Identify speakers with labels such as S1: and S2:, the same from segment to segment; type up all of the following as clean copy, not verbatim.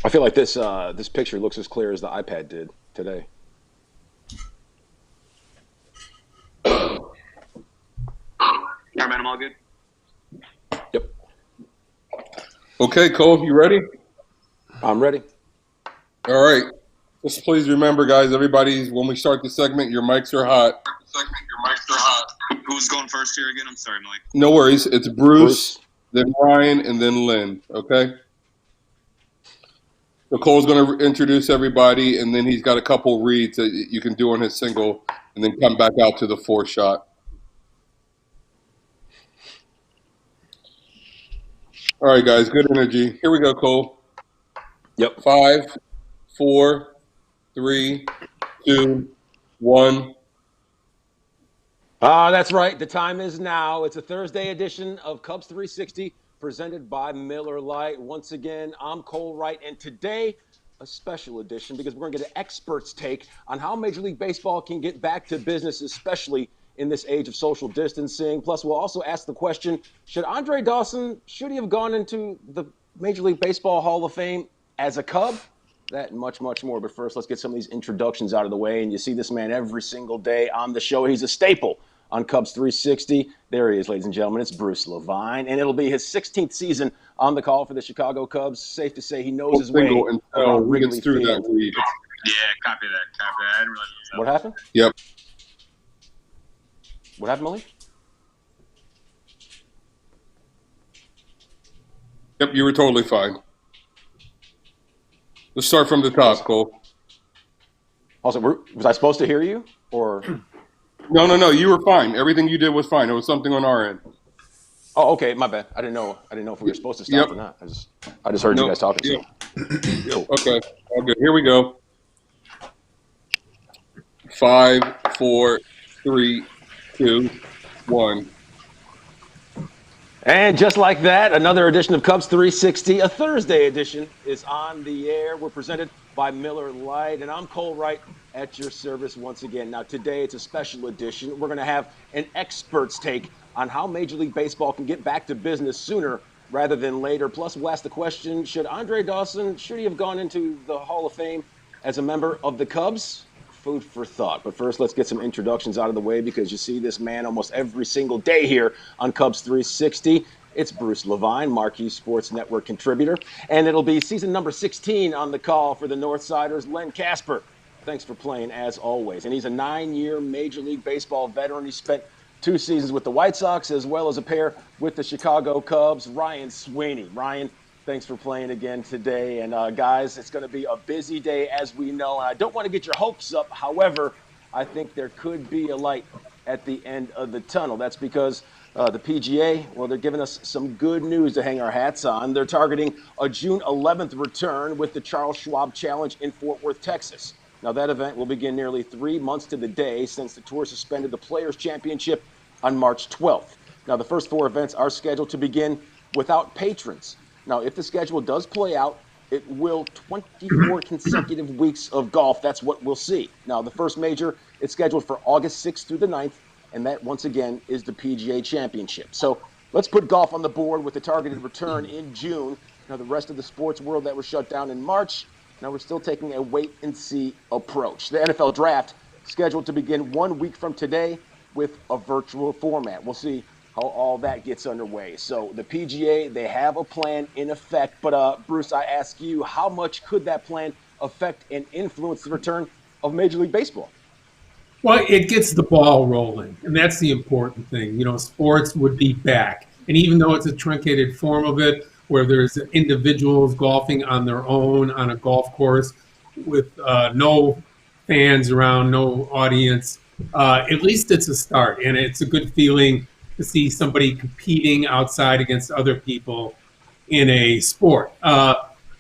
S1: I feel like this picture looks as clear as the iPad did today.
S2: All right, man, I'm all good.
S1: Yep,
S3: Okay, Cole, you ready?
S1: I'm ready.
S3: All right. Just please remember, guys, everybody, when we start the segment, your mics are hot.
S2: Who's going first here again? I'm sorry, Mike.
S3: No worries. It's Bruce,
S1: Bruce.
S3: then Ryan, and then Lynn. Okay? So Cole's going to introduce everybody, and then he's got a couple reads that you can do on his single, and then come back out to the four shot. All right, guys, good energy. Here we go, Cole.
S1: Yep.
S3: 5, 4, 3, 2, 1.
S1: That's right. The time is now. It's a Thursday edition of Cubs 360 presented by Miller Lite. Once again, I'm Cole Wright, and today, a special edition because we're going to get an expert's take on how Major League Baseball can get back to business, especially in this age of social distancing. Plus, we'll also ask the question, should Andre Dawson, should he have gone into the Major League Baseball Hall of Fame as a Cub? That and much, much more. But first, let's get some of these introductions out of the way. And you see this man every single day on the show. He's a staple on Cubs 360. There he is, ladies and gentlemen. It's Bruce Levine, and it'll be his 16th season on the call for the Chicago Cubs. Safe to say he knows his way around Wrigley Field.
S3: That read.
S2: Yeah, copy that. I didn't realize it was
S1: What happened?
S3: Yep.
S1: What happened, Malik?
S3: Yep, you were totally fine. Let's start from the top, Cole.
S1: Also, was I supposed to hear you, or?
S3: No. You were fine. Everything you did was fine. It was something on our end.
S1: Oh, okay. My bad. I didn't know if we were supposed to stop or not. I just heard you guys talking.
S3: Yep.
S1: Cool.
S3: Okay. All good. Here we go. 5, 4, 3, 2, 1.
S1: And just like that, another edition of Cubs 360, a Thursday edition, is on the air. We're presented by Miller Lite, and I'm Cole Wright at your service once again. Now, today it's a special edition. We're going to have an expert's take on how Major League Baseball can get back to business sooner rather than later. Plus, we'll ask the question, should Andre Dawson, should he have gone into the Hall of Fame as a member of the Cubs? Food for thought. But first, let's get some introductions out of the way because you see this man almost every single day here on Cubs 360. It's Bruce Levine, Marquee Sports Network contributor, and it'll be season number 16 on the call for the Northsiders, Len Casper. Thanks for playing, as always. And he's a 9-year Major League Baseball veteran. He spent 2 seasons with the White Sox as well as a pair with the Chicago Cubs. Ryan Sweeney. Ryan, thanks for playing again today. And guys, it's going to be a busy day, as we know. And I don't want to get your hopes up. However, I think there could be a light at the end of the tunnel. That's because the PGA, well, they're giving us some good news to hang our hats on. They're targeting a June 11th return with the Charles Schwab Challenge in Fort Worth, Texas. Now, that event will begin nearly 3 months to the day since the tour suspended the Players' Championship on March 12th. Now, the first 4 events are scheduled to begin without patrons. Now, if the schedule does play out, it will 24 consecutive weeks of golf. That's what we'll see. Now, the first major is scheduled for August 6th through the 9th, and that, once again, is the PGA Championship. So let's put golf on the board with the targeted return in June. Now, the rest of the sports world that was shut down in March, now we're still taking a wait-and-see approach. The NFL Draft scheduled to begin 1 week from today with a virtual format. We'll see how all that gets underway. So the PGA, they have a plan in effect. But Bruce, I ask you, how much could that plan affect and influence the return of Major League Baseball?
S4: Well, it gets the ball rolling, and that's the important thing. You know, sports would be back. And even though it's a truncated form of it, where there's individuals golfing on their own on a golf course with no fans around, no audience, at least it's a start. And it's a good feeling to see somebody competing outside against other people in a sport.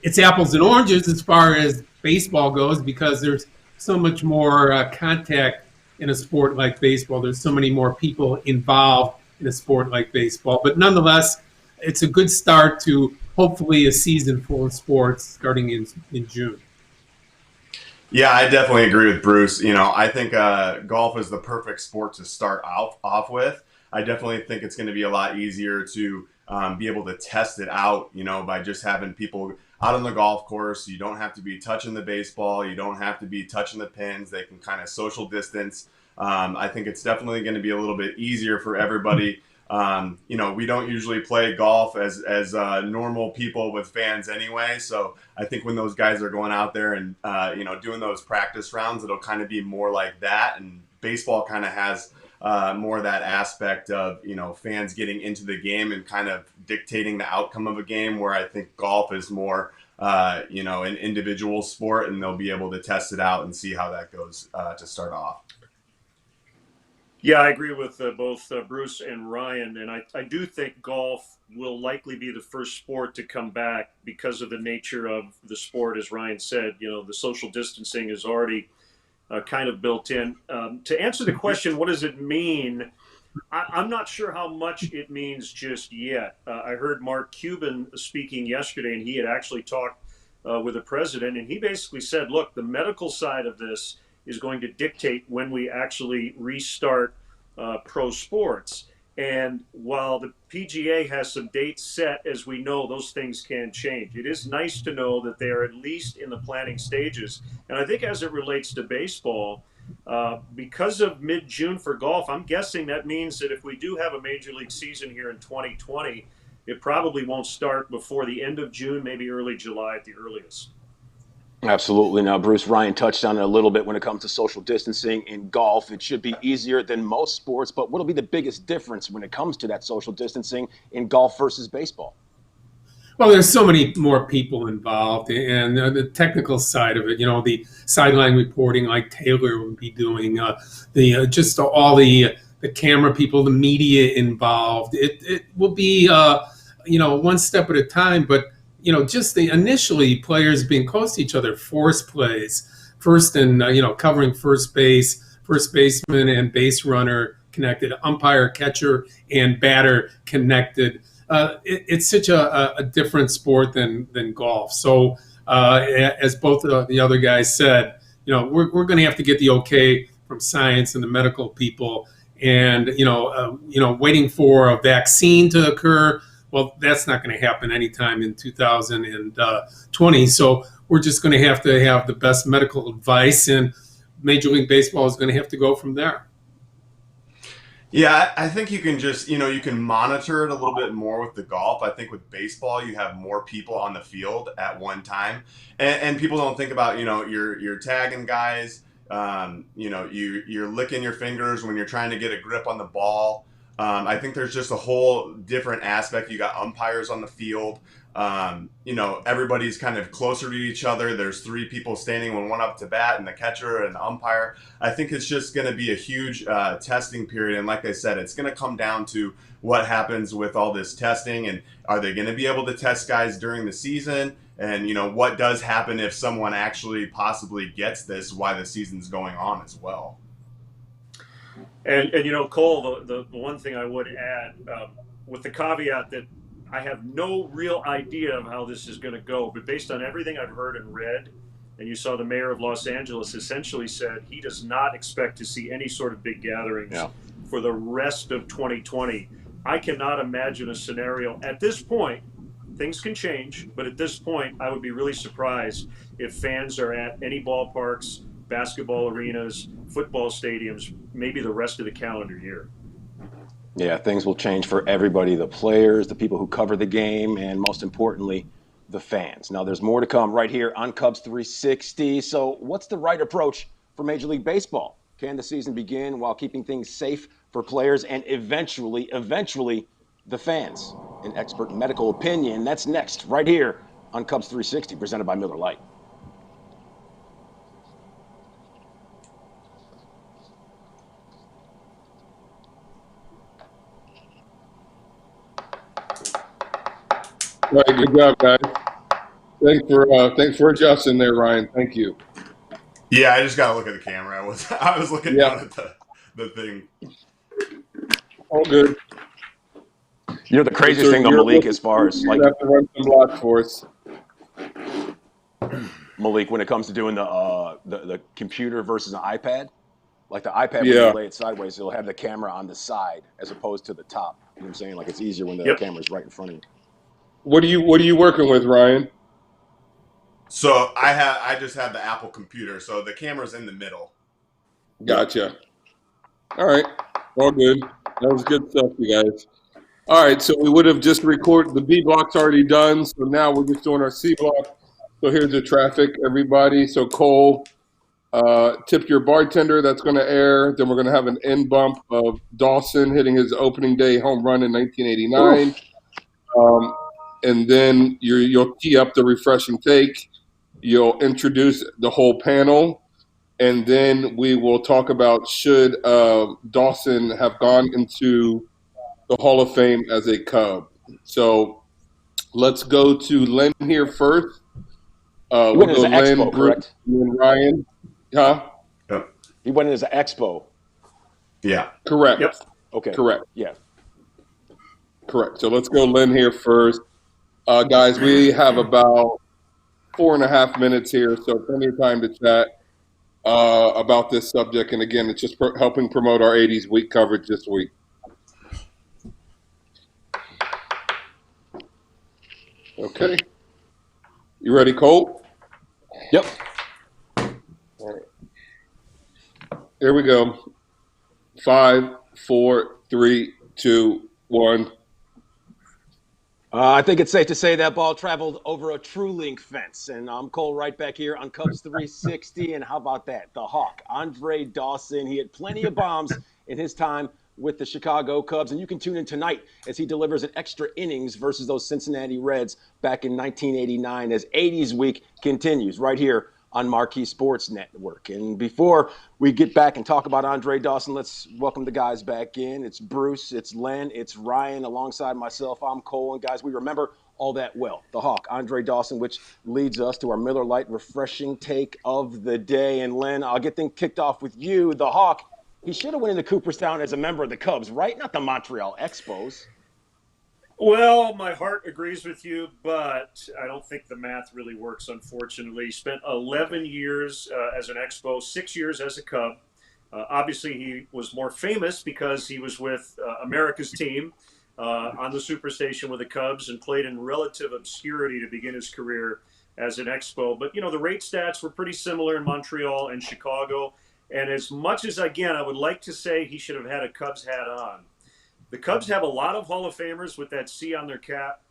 S4: It's apples and oranges as far as baseball goes because there's so much more contact in a sport like baseball. There's so many more people involved in a sport like baseball. But nonetheless, it's a good start to hopefully a season full of sports starting in June.
S5: Yeah, I definitely agree with Bruce. You know, I think golf is the perfect sport to start off with. I definitely think it's going to be a lot easier to be able to test it out, by just having people out on the golf course. You don't have to be touching the baseball. You don't have to be touching the pins. They can kind of social distance. I think it's definitely going to be a little bit easier for everybody. We don't usually play golf as normal people with fans anyway. So I think when those guys are going out there and, doing those practice rounds, it'll kind of be more like that. And baseball kind of has more of that aspect of, fans getting into the game and kind of dictating the outcome of a game, where I think golf is more, an individual sport, and they'll be able to test it out and see how that goes to start off.
S6: Yeah, I agree with both Bruce and Ryan, and I do think golf will likely be the first sport to come back because of the nature of the sport. As Ryan said, the social distancing is already kind of built in. To answer the question, what does it mean? I'm not sure how much it means just yet. I heard Mark Cuban speaking yesterday, and he had actually talked with the president, and he basically said, look, the medical side of this is going to dictate when we actually restart pro sports. And while the PGA has some dates set, as we know, those things can change. It is nice to know that they are at least in the planning stages. And I think as it relates to baseball, because of mid-June for golf, I'm guessing that means that if we do have a major league season here in 2020, it probably won't start before the end of June, maybe early July at the earliest.
S1: Absolutely. Now, Bruce, Ryan touched on it a little bit when it comes to social distancing in golf. It should be easier than most sports, but what'll be the biggest difference when it comes to that social distancing in golf versus baseball?
S4: Well, there's so many more people involved, and the technical side of it, the sideline reporting like Taylor would be doing, just all the camera people, the media involved. It will be, one step at a time, but just initially players being close to each other, force plays, first and, covering first baseman and base runner connected, umpire, catcher, and batter connected. It's such a different sport than golf. So as both the other guys said, we're going to have to get the okay from science and the medical people, and, waiting for a vaccine to occur. Well, that's not going to happen anytime in 2020. So we're just going to have the best medical advice, and Major League Baseball is going to have to go from there.
S5: Yeah, I think you can just, you can monitor it a little bit more with the golf. I think with baseball, you have more people on the field at one time, and people don't think about, you're tagging guys, you're licking your fingers when you're trying to get a grip on the ball. I think there's just a whole different aspect. You got umpires on the field. Everybody's kind of closer to each other. There's three people standing when one up to bat, and the catcher and the umpire. I think it's just going to be a huge testing period. And like I said, it's going to come down to what happens with all this testing, and are they going to be able to test guys during the season? And, what does happen if someone actually possibly gets this while the season's going on as well?
S6: And Cole, the one thing I would add, with the caveat that I have no real idea of how this is going to go, but based on everything I've heard and read, and you saw the mayor of Los Angeles essentially said he does not expect to see any sort of big gatherings for the rest of 2020. I cannot imagine a scenario at this point. Things can change, but at this point, I would be really surprised if fans are at any ballparks, basketball arenas, football stadiums, maybe the rest of the calendar year.
S1: Yeah, things will change for everybody, the players, the people who cover the game, and most importantly, the fans. Now, there's more to come right here on Cubs 360. So what's the right approach for Major League Baseball? Can the season begin while keeping things safe for players and eventually, the fans? An expert medical opinion. That's next right here on Cubs 360, presented by Miller Lite.
S3: All right, good job, guys. Thanks for adjusting there, Ryan. Thank you.
S5: Yeah, I just got to look at the camera. I was looking down at the thing.
S3: All good.
S1: The craziest thing, though, Malik, as far as
S3: like, have to run some blocks for us.
S1: Malik, when it comes to doing the computer versus an iPad, like the iPad, when you lay it sideways, it'll have the camera on the side as opposed to the top. what I'm saying? Like it's easier when the
S6: Yep.
S1: camera's right in front of you.
S3: What are you working with, Ryan?
S5: So I just have the Apple computer, so the camera's in the middle.
S3: Gotcha. All right. All good. That was good stuff, you guys. All right. So we would have just recorded the B block's already done. So now we're just doing our C block. So here's the traffic, everybody. So Cole, tip your bartender. That's going to air. Then we're going to have an end bump of Dawson hitting his opening day home run in 1989. And then you'll tee up the refreshing take. You'll introduce the whole panel. And then we will talk about should Dawson have gone into the Hall of Fame as a Cub. So let's go to Len here first.
S1: He
S3: We'll
S1: went in
S3: go
S1: as an
S3: Len,
S1: expo,
S3: Bruce,
S1: correct?
S3: and Ryan. Huh?
S5: Yep.
S1: He went in as an expo.
S5: Yeah.
S3: Correct.
S6: Yep.
S1: Okay.
S3: Correct.
S1: Yeah.
S3: Correct. So let's go Len here first. Guys, we have about 4.5 minutes here, so plenty of time to chat about this subject. And again, it's just helping promote our 80s week coverage this week. Okay. You ready, Cole?
S1: Yep.
S3: All right. Here we go. 5, 4, 3, 2, 1.
S1: I think it's safe to say that ball traveled over a true link fence. And I'm Cole right back here on Cubs 360. And how about that? The Hawk, Andre Dawson. He had plenty of bombs in his time with the Chicago Cubs. And you can tune in tonight as he delivers an extra innings versus those Cincinnati Reds back in 1989 as 80s week continues right here on Marquee Sports Network. And before we get back and talk about Andre Dawson, let's welcome the guys back in. It's Bruce, it's Len, it's Ryan alongside myself. I'm Cole. And guys, we remember all that well. The Hawk, Andre Dawson, which leads us to our Miller Lite refreshing take of the day. And Len, I'll get things kicked off with you. The Hawk, he should have went into Cooperstown as a member of the Cubs, right? Not the Montreal Expos.
S6: Well, my heart agrees with you, but I don't think the math really works, unfortunately. He spent 11 years as an Expo, 6 years as a Cub. Obviously, he was more famous because he was with America's team on the Superstation with the Cubs and played in relative obscurity to begin his career as an Expo. But, the rate stats were pretty similar in Montreal and Chicago. And as much as, again, I would like to say he should have had a Cubs hat on, the Cubs have a lot of Hall of Famers with that C on their cap.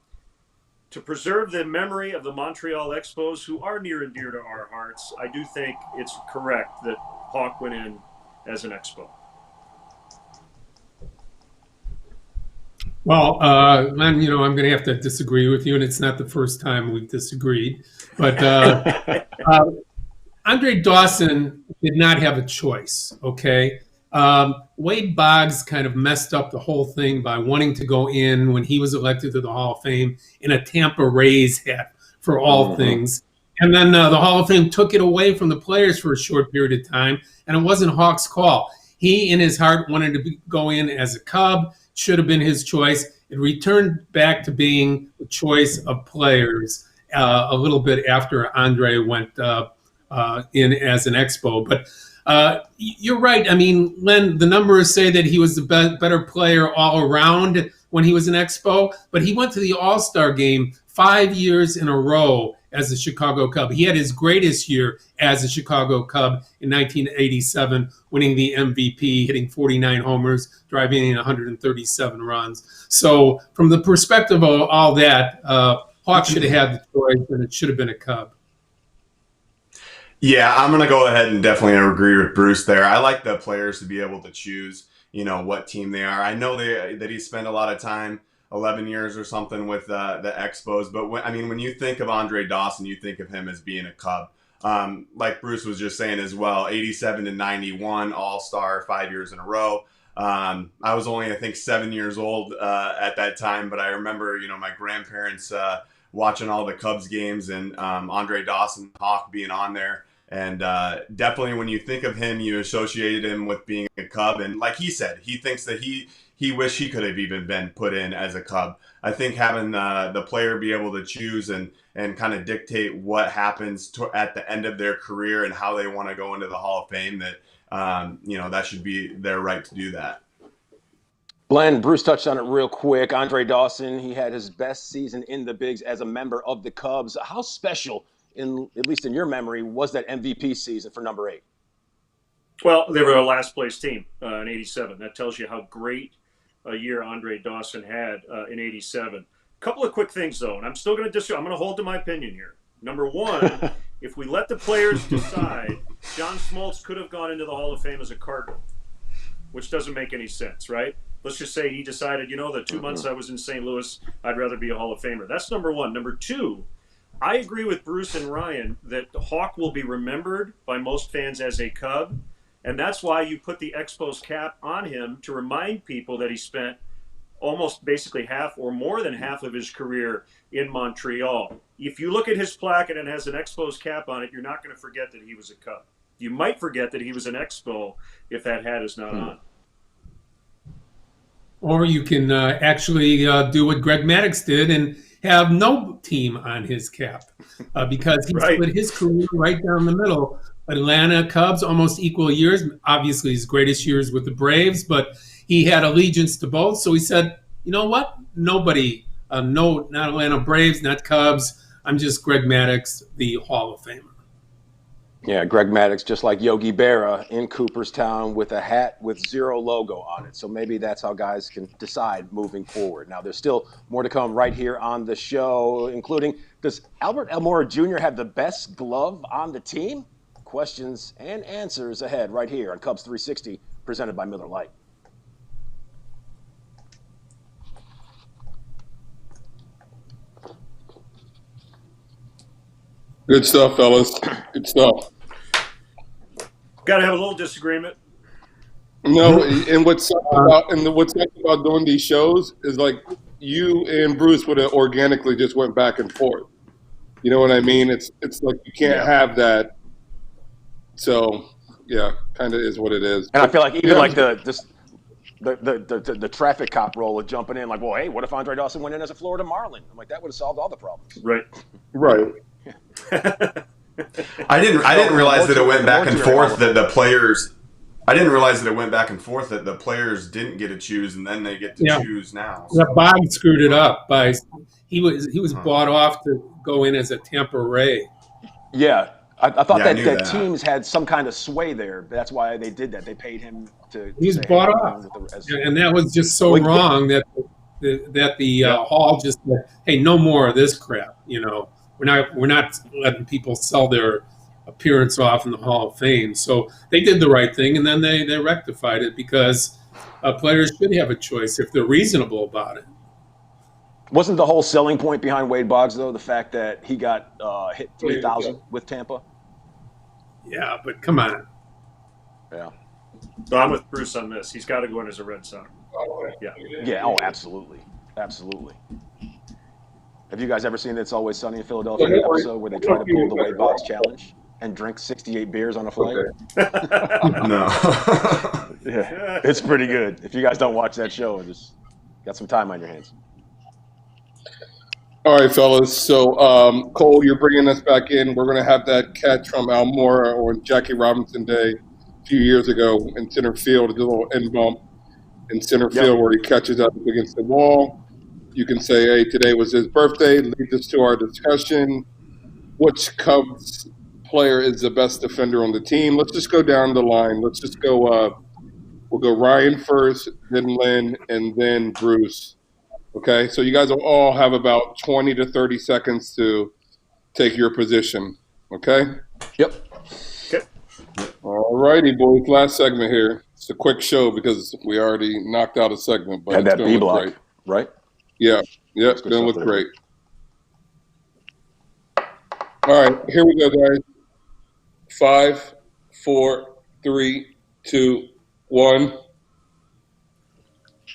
S6: To preserve the memory of the Montreal Expos, who are near and dear to our hearts, I do think it's correct that Hawk went in as an Expo.
S4: Well, Len, I'm going to have to disagree with you, and it's not the first time we've disagreed. But Andre Dawson did not have a choice, okay? Wade Boggs kind of messed up the whole thing by wanting to go in when he was elected to the Hall of Fame in a Tampa Rays hat for all things. And then the Hall of Fame took it away from the players for a short period of time, and it wasn't Hawk's call. He, in his heart, wanted to go in as a Cub, should have been his choice. It returned back to being the choice of players a little bit after Andre went in as an Expo. But you're right. I mean, Len, the numbers say that he was the better player all around when he was an Expo, but he went to the All-Star game 5 years in a row as a Chicago Cub. He had his greatest year as a Chicago Cub in 1987, winning the MVP, hitting 49 homers, driving in 137 runs. So from the perspective of all that, Hawk should have had the choice, and it should have been a Cub.
S5: Yeah, I'm going to go ahead and definitely agree with Bruce there. I like the players to be able to choose, what team they are. I know that he spent a lot of time, 11 years or something with the Expos, but when you think of Andre Dawson, you think of him as being a Cub. Like Bruce was just saying as well, 87 to 91, All-Star, 5 years in a row. I was only, I think, 7 years old at that time, but I remember, my grandparents watching all the Cubs games and Andre Dawson, Hawk being on there. And definitely when you think of him, you associate him with being a Cub. And like he said, he thinks that he wished he could have even been put in as a Cub. I think having the player be able to choose and kind of dictate what happens at the end of their career and how they want to go into the Hall of Fame, that, that should be their right to do that.
S1: Glenn, Bruce touched on it real quick. Andre Dawson, he had his best season in the bigs as a member of the Cubs. How special, at least in your memory, was that MVP season for number 8?
S6: Well, they were a last place team in '87. That tells you how great a year Andre Dawson had in '87. Couple of quick things though, and I'm still going to disagree. I'm going to hold to my opinion here. Number one, if we let the players decide, John Smoltz could have gone into the Hall of Fame as a Cardinal, which doesn't make any sense, right? Let's just say he decided, the 2 months I was in St. Louis, I'd rather be a Hall of Famer. That's number one. Number two, I agree with Bruce and Ryan that Hawk will be remembered by most fans as a Cub, and that's why you put the Expos cap on him to remind people that he spent almost basically half or more than half of his career in Montreal. If you look at his plaque and it has an Expos cap on it, you're not going to forget that he was a Cub. You might forget that he was an Expo if that hat is not on.
S4: Or you can actually do what Greg Maddux did and have no team on his cap because he split his career right down the middle. Atlanta Cubs, almost equal years. Obviously, his greatest years with the Braves, but he had allegiance to both. So he said, you know what? Nobody, not Atlanta Braves, not Cubs. I'm just Greg Maddux, the Hall of Famer.
S1: Yeah, Greg Maddux, just like Yogi Berra in Cooperstown with a hat with 0 logo on it. So maybe that's how guys can decide moving forward. Now, there's still more to come right here on the show, including, does Albert Almora Jr. have the best glove on the team? Questions and answers ahead right here on Cubs 360, presented by Miller Lite.
S3: Good stuff, fellas. Good stuff.
S6: Got to have a little disagreement.
S3: No, and what's about doing these shows is like you and Bruce would have organically just went back and forth. You know what I mean? It's like you can't have that. So yeah, kind of is what it is.
S1: And I feel like even like the traffic cop role of jumping in, like, well, hey, what if Andre Dawson went in as a Florida Marlin? I'm like, that would have solved all the problems.
S3: Right.
S5: I didn't realize that it went back and forth that the players. I didn't realize that it went back and forth that the players didn't get to choose and then they get to choose now.
S4: So. Yeah, Bob screwed it up by he was bought off to go in as a Tampa Ray.
S1: Yeah, I thought that teams had some kind of sway there. That's why they did that. They paid him to.
S4: He was bought off, and that was just so wrong that the Hall just said, "Hey, no more of this crap." We're not letting people sell their appearance off in the Hall of Fame. So they did the right thing, and then they rectified it because players should have a choice if they're reasonable about it.
S1: Wasn't the whole selling point behind Wade Boggs, though, the fact that he got hit 3,000 with Tampa?
S4: Yeah, but come on.
S1: Yeah.
S6: So I'm with Bruce on this. He's got to go in as a Red Sox. Yeah.
S1: Yeah. Oh, absolutely. Absolutely. Have you guys ever seen It's Always Sunny in Philadelphia episode where they try to pull the Wade Boggs challenge and drink 68 beers on a flight?
S5: No.
S1: Yeah, it's pretty good. If you guys don't watch that show, just got some time on your hands.
S3: All right, fellas. So, Cole, you're bringing us back in. We're going to have that catch from Almora on Jackie Robinson Day a few years ago in center field, a little end bump in center field where he catches up against the wall. You can say, hey, today was his birthday. Leads us to our discussion. Which Cubs player is the best defender on the team? Let's just go down the line. Let's just go we'll go Ryan first, then Lynn, and then Bruce. Okay, so you guys will all have about 20 to 30 seconds to take your position. Okay?
S1: Yep.
S6: Okay.
S3: All righty, boys. Last segment here. It's a quick show because we already knocked out a segment. But
S1: had that B block, right?
S3: Yeah. It's going to look great. All right, here we go, guys. 5, 4, 3, 2, 1.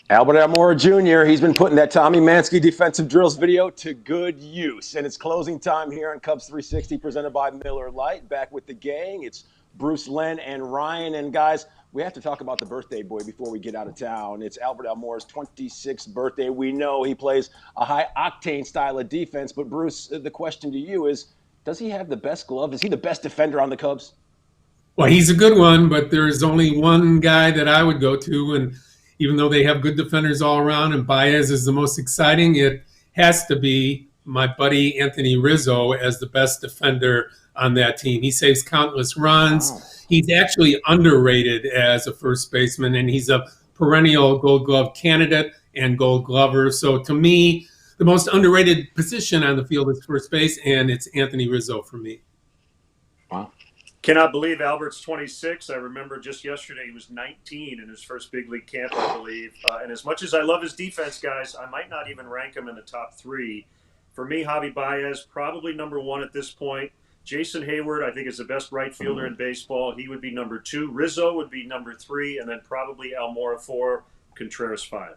S1: Albert Almora Jr., he's been putting that Tommy Mansky defensive drills video to good use. And it's closing time here on Cubs 360, presented by Miller Lite. Back with the gang. It's Bruce, Len, and Ryan. And, guys, we have to talk about the birthday boy before we get out of town. It's Albert Almora's 26th birthday. We know he plays a high-octane style of defense. But, Bruce, the question to you is, does he have the best glove? Is he the best defender on the Cubs?
S4: Well, he's a good one, but there's only one guy that I would go to, and even though they have good defenders all around and Baez is the most exciting, it has to be my buddy Anthony Rizzo as the best defender on that team. He saves countless runs.
S1: Wow.
S4: He's actually underrated as a first baseman, and he's a perennial Gold Glove candidate and Gold Glover. So to me, the most underrated position on the field is first base, and it's Anthony Rizzo for me.
S1: Wow.
S6: Cannot believe Albert's 26. I remember just yesterday he was 19 in his first big league camp, I believe. And as much as I love his defense, guys, I might not even rank him in the top 3. For me, Javi Baez, probably number 1 at this point. Jason Hayward, I think, is the best right fielder in baseball. He would be number 2. Rizzo would be number 3, and then probably Almora 4, Contreras 5.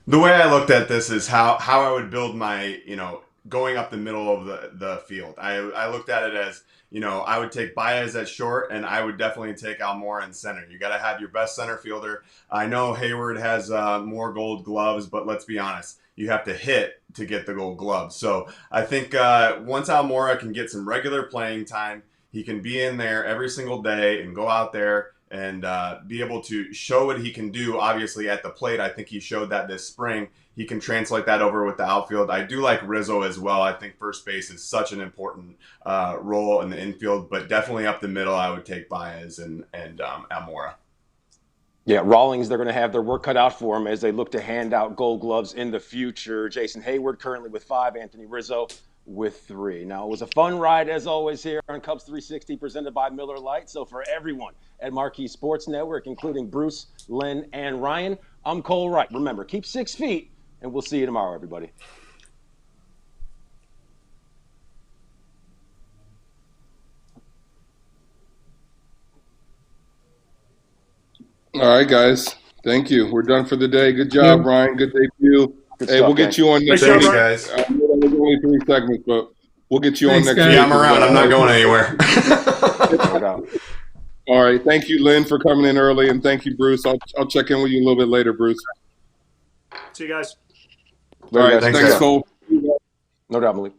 S5: The way I looked at this is how I would build my, going up the middle of the field. I looked at it as, I would take Baez at short, and I would definitely take Almora in center. You got to have your best center fielder. I know Hayward has more Gold Gloves, but let's be honest, you have to hit to get the Gold Gloves. So I think once Almora can get some regular playing time, he can be in there every single day and go out there and be able to show what he can do. Obviously at the plate, I think he showed that this spring. He can translate that over with the outfield. I do like Rizzo as well. I think first base is such an important role in the infield, but definitely up the middle, I would take Baez and Almora.
S1: Yeah, Rawlings, they're going to have their work cut out for them as they look to hand out Gold Gloves in the future. Jason Hayward currently with 5, Anthony Rizzo with 3. Now, it was a fun ride, as always, here on Cubs 360, presented by Miller Lite. So for everyone at Marquee Sports Network, including Bruce, Lynn, and Ryan, I'm Cole Wright. Remember, keep 6 feet, and we'll see you tomorrow, everybody.
S3: All right, guys. Thank you. We're done for the day. Good job, Ryan. Good debut.
S1: Good
S3: Hey,
S1: stuff,
S3: we'll get
S1: thanks.
S3: you on next
S6: Thanks,
S3: week.
S5: guys.
S3: There's only 3 segments, but we'll get you
S4: Thanks,
S3: on next
S4: guys.
S3: week.
S5: Yeah, I'm around. I'm not going anywhere.
S1: No doubt.
S3: All right. Thank you, Lynn, for coming in early, and thank you, Bruce. I'll check in with you a little bit later, Bruce.
S6: See you guys.
S3: All right.
S1: Thanks,
S3: Thanks,
S1: guys.
S3: Cole.
S1: No doubt, Malik.